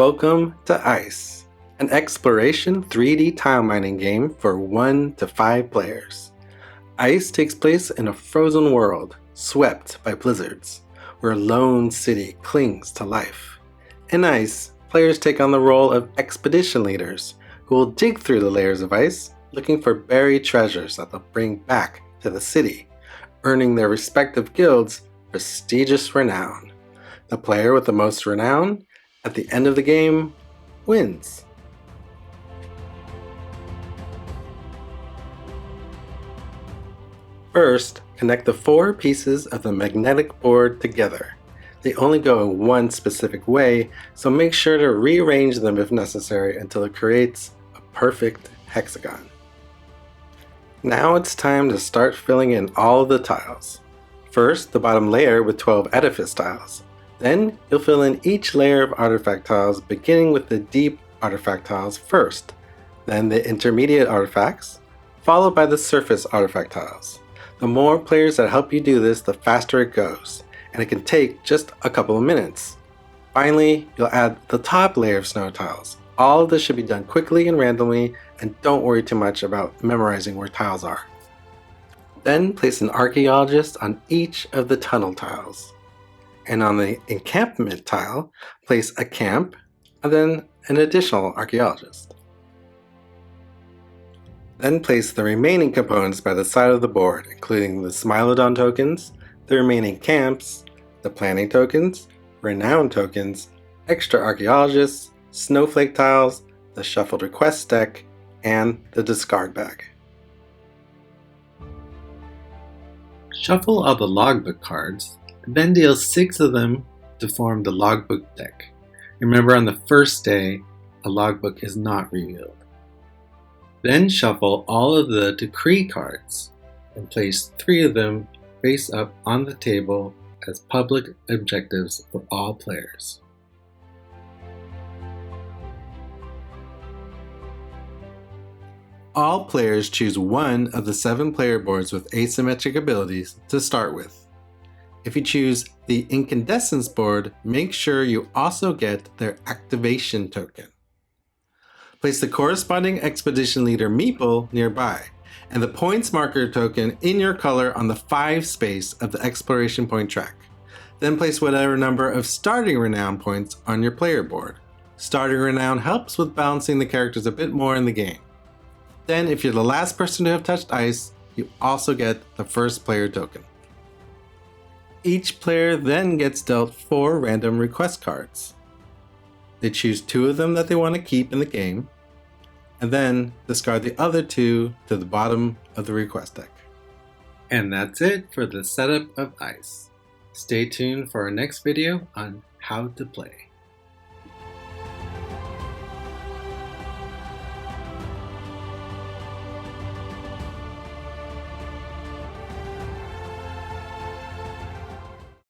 Welcome to Ice, an exploration 3D tile mining game for 1 to 5 players. Ice takes place in a frozen world, swept by blizzards, where a lone city clings to life. In Ice, players take on the role of expedition leaders, who will dig through the layers of ice, looking for buried treasures that they'll bring back to the city, earning their respective guilds' prestigious renown. The player with the most renown, at the end of the game, wins. First, connect the 4 pieces of the magnetic board together. They only go in one specific way, so make sure to rearrange them if necessary until it creates a perfect hexagon. Now it's time to start filling in all of the tiles. First, the bottom layer with 12 edifice tiles. Then, you'll fill in each layer of artifact tiles, beginning with the deep artifact tiles first, then the intermediate artifacts, followed by the surface artifact tiles. The more players that help you do this, the faster it goes, and it can take just a couple of minutes. Finally, you'll add the top layer of snow tiles. All of this should be done quickly and randomly, and don't worry too much about memorizing where tiles are. Then place an archaeologist on each of the tunnel tiles. And on the encampment tile, place a camp, and then an additional archaeologist. Then place the remaining components by the side of the board, including the Smilodon tokens, the remaining camps, the planning tokens, renown tokens, extra archaeologists, snowflake tiles, the shuffled request deck, and the discard bag. Shuffle all the logbook cards, and then deal 6 of them to form the logbook deck. Remember, on the first day, a logbook is not revealed. Then shuffle all of the decree cards and place 3 of them face up on the table as public objectives for all players. All players choose one of the 7 player boards with asymmetric abilities to start with. If you choose the incandescence board, make sure you also get their activation token. Place the corresponding expedition leader meeple nearby, and the points marker token in your color on the 5 space of the exploration point track. Then place whatever number of starting renown points on your player board. Starting renown helps with balancing the characters a bit more in the game. Then, if you're the last person to have touched ice, you also get the first player token. Each player then gets dealt 4 random request cards. They choose 2 of them that they want to keep in the game, and then discard the other 2 to the bottom of the request deck. And that's it for the setup of Ice. Stay tuned for our next video on how to play.